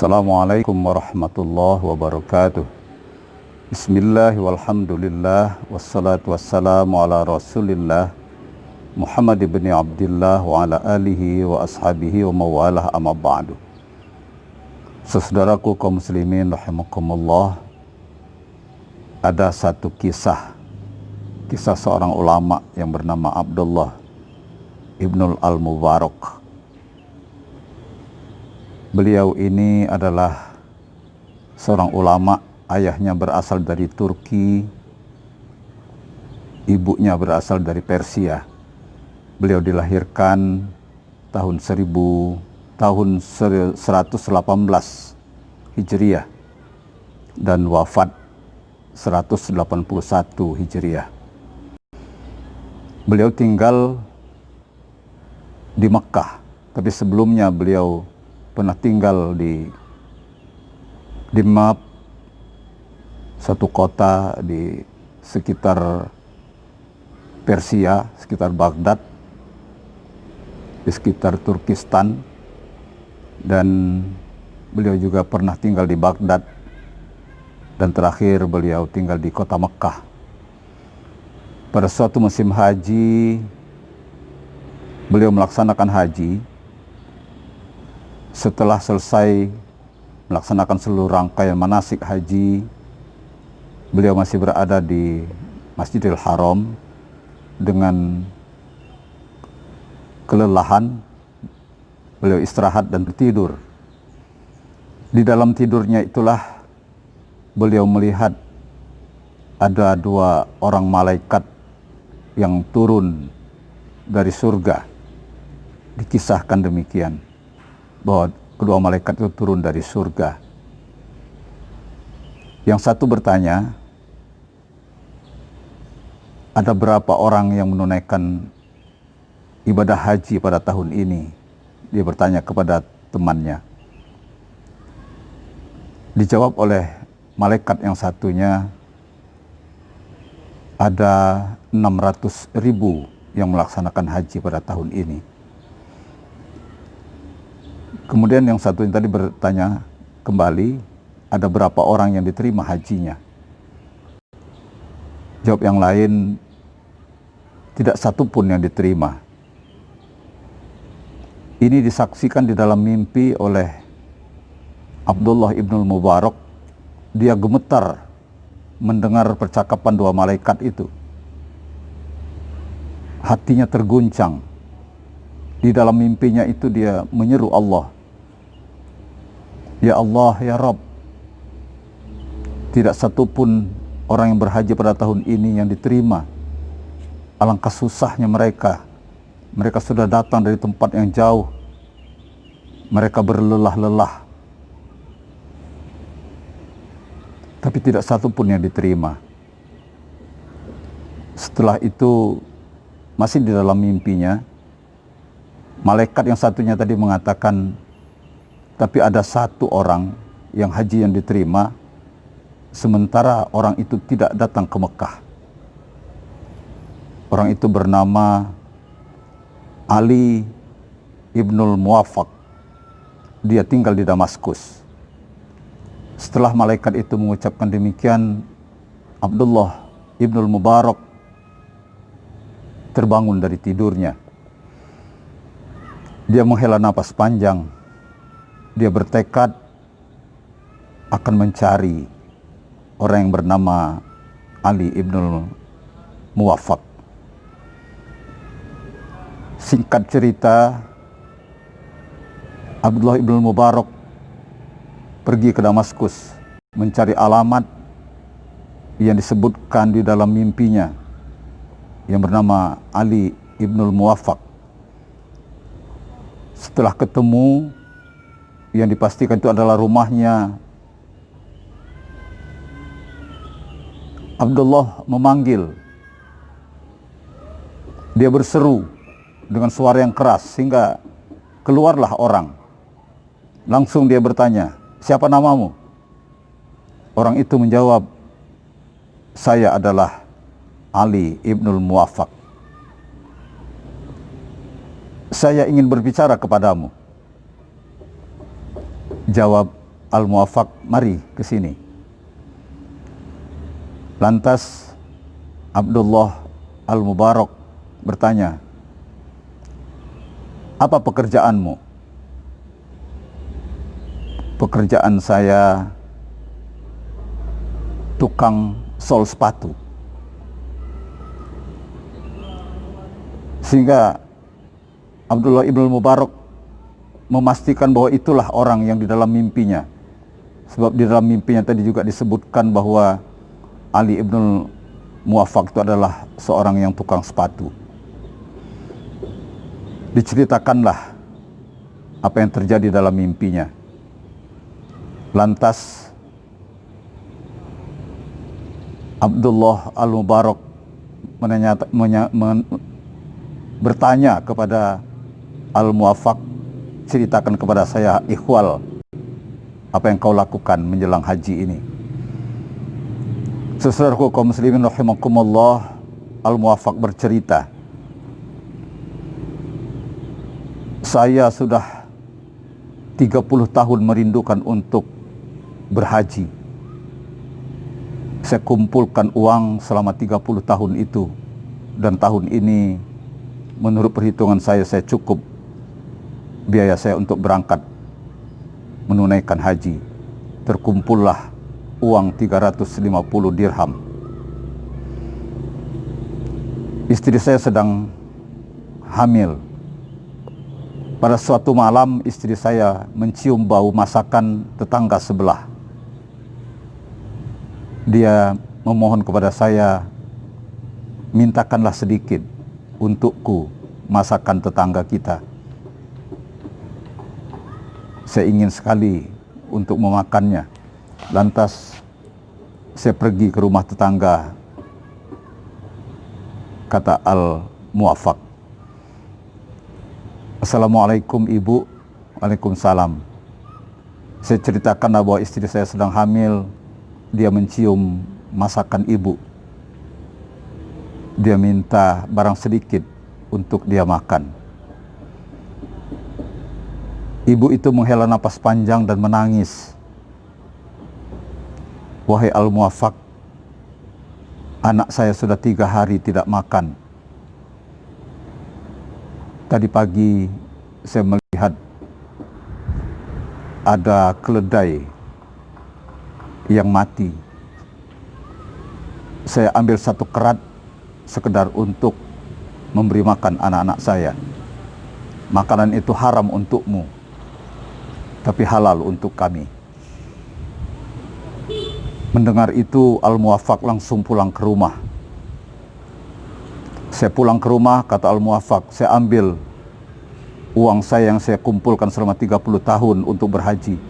Assalamualaikum warahmatullahi wabarakatuh. Bismillah walhamdulillah wassalatu wassalamu ala rasulillah Muhammad ibn Abdullah wa ala alihi wa ashabihi wa mawalah amma ba'du. Saudaraku kaum muslimin rahimakumullah, ada satu kisah seorang ulama yang bernama Abdullah ibnul al-Mubarak. Beliau ini adalah seorang ulama, ayahnya berasal dari Turki, ibunya berasal dari Persia. Beliau dilahirkan tahun 118 Hijriah dan wafat 181 Hijriah. Beliau tinggal di Mekah, tapi sebelumnya beliau pernah tinggal di Dimap, satu kota di sekitar Persia, sekitar Baghdad, di sekitar Turkistan, dan beliau juga pernah tinggal di Baghdad, dan terakhir beliau tinggal di kota Mekah. Pada suatu musim haji, beliau melaksanakan haji. Setelah selesai melaksanakan seluruh rangkaian manasik haji, beliau masih berada di Masjidil Haram dengan kelelahan. Beliau istirahat dan tidur. Di dalam tidurnya itulah beliau melihat ada dua orang malaikat yang turun dari surga. Dikisahkan demikian, bahwa kedua malaikat itu turun dari surga. Yang satu bertanya, ada berapa orang yang menunaikan ibadah haji pada tahun ini? Dia bertanya kepada temannya. Dijawab oleh malaikat yang satunya, ada 600.000 yang melaksanakan haji pada tahun ini. Kemudian yang satu yang tadi bertanya kembali, ada berapa orang yang diterima hajinya? Jawab yang lain, tidak satu pun yang diterima. Ini disaksikan di dalam mimpi oleh Abdullah ibnul Mubarak. Dia gemetar mendengar percakapan dua malaikat itu. Hatinya terguncang. Di dalam mimpinya itu dia menyeru Allah, "Ya Allah, ya Rabb, tidak satu pun orang yang berhaji pada tahun ini yang diterima. Alangkah susahnya mereka. Mereka sudah datang dari tempat yang jauh. Mereka berlelah-lelah, tapi tidak satu pun yang diterima." Setelah itu, masih di dalam mimpinya, malaikat yang satunya tadi mengatakan, tapi ada satu orang yang haji yang diterima, sementara orang itu tidak datang ke Mekah. Orang itu bernama Ali ibnul Muwaffaq. Dia tinggal di Damaskus. Setelah malaikat itu mengucapkan demikian, Abdullah ibnul Mubarak terbangun dari tidurnya. Dia menghela napas panjang. Dia bertekad akan mencari orang yang bernama Ali ibnul Muwaffaq. Singkat cerita, Abdullah ibnul Mubarak pergi ke Damaskus mencari alamat yang disebutkan di dalam mimpinya yang bernama Ali ibnul Muwaffaq. Setelah ketemu, yang dipastikan itu adalah rumahnya, Abdullah memanggil. Dia berseru dengan suara yang keras sehingga keluarlah orang. Langsung dia bertanya, "Siapa namamu?" Orang itu menjawab, "Saya adalah Ali ibnul Muwaffaq. Saya ingin berbicara kepadamu." Jawab Al-Muwaffaq, mari ke sini. Lantas Abdullah Al-Mubarak bertanya, apa pekerjaanmu? Pekerjaan saya tukang sol sepatu. Sehingga Abdullah ibn Mubarak memastikan bahwa itulah orang yang di dalam mimpinya. Sebab di dalam mimpinya tadi juga disebutkan bahwa Ali ibn Muwaffaq itu adalah seorang yang tukang sepatu. Diceritakanlah apa yang terjadi dalam mimpinya. Lantas Abdullah Al-Mubarak bertanya kepada Al-Muwaffaq, ceritakan kepada saya, ikhwal, apa yang kau lakukan menjelang haji ini. Saudaraku kaum muslimin rahimakumullah, Al-Muwaffaq bercerita, saya sudah 30 tahun merindukan untuk berhaji. Saya kumpulkan uang selama 30 tahun itu, dan tahun ini menurut perhitungan saya cukup biaya saya untuk berangkat menunaikan haji. Terkumpullah uang 350 dirham. Istri saya sedang hamil. Pada suatu malam istri saya mencium bau masakan tetangga sebelah. Dia memohon kepada saya, mintakanlah sedikit untukku masakan tetangga kita. Saya ingin sekali untuk memakannya. Lantas saya pergi ke rumah tetangga, kata Al-Muwaffaq. Assalamualaikum ibu. Waalaikumsalam. Saya ceritakan bahwa istri saya sedang hamil. Dia mencium masakan ibu. Dia minta barang sedikit untuk dia makan. Ibu itu menghela napas panjang dan menangis. Wahai Al-Muwaffaq, anak saya sudah 3 hari tidak makan. Tadi pagi saya melihat ada keledai yang mati. Saya ambil satu kerat sekedar untuk memberi makan anak-anak saya. Makanan itu haram untukmu, tapi halal untuk kami. Mendengar itu, Al-Muwaffaq langsung pulang ke rumah. Saya pulang ke rumah, kata Al-Muwaffaq, saya ambil uang saya yang saya kumpulkan selama 30 tahun untuk berhaji.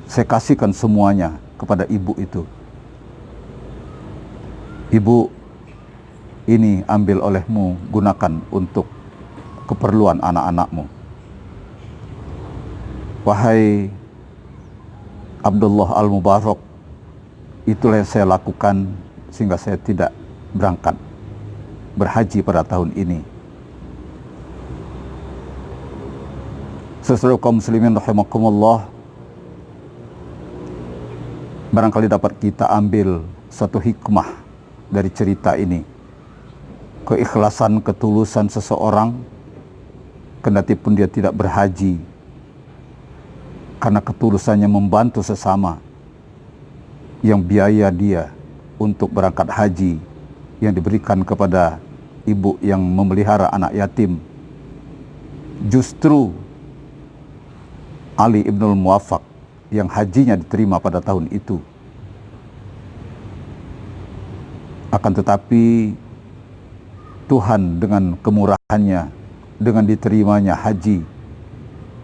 Saya kasihkan semuanya kepada ibu itu. Ibu, ini ambil olehmu, gunakan untuk keperluan anak-anakmu. Wahai Abdullah Al-Mubarak, itulah yang saya lakukan sehingga saya tidak berangkat berhaji pada tahun ini. Saudara kaum muslimin rahimakumullah, barangkali dapat kita ambil satu hikmah dari cerita ini. Keikhlasan, ketulusan seseorang kendati pun dia tidak berhaji, karena ketulusannya membantu sesama yang biaya dia untuk berangkat haji yang diberikan kepada ibu yang memelihara anak yatim. Justru Ali ibn Muwaffaq yang hajinya diterima pada tahun itu. Akan tetapi Tuhan dengan kemurahannya, dengan diterimanya haji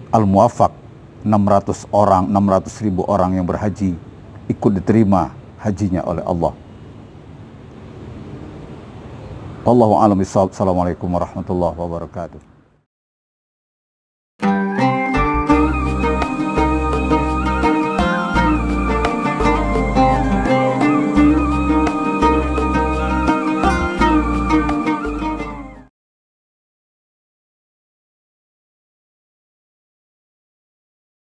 Al-Muwaffaq, 600.000 orang yang berhaji ikut diterima hajinya oleh Allah. Wallahu a'lam bishawab. Assalamualaikum warahmatullahi wabarakatuh.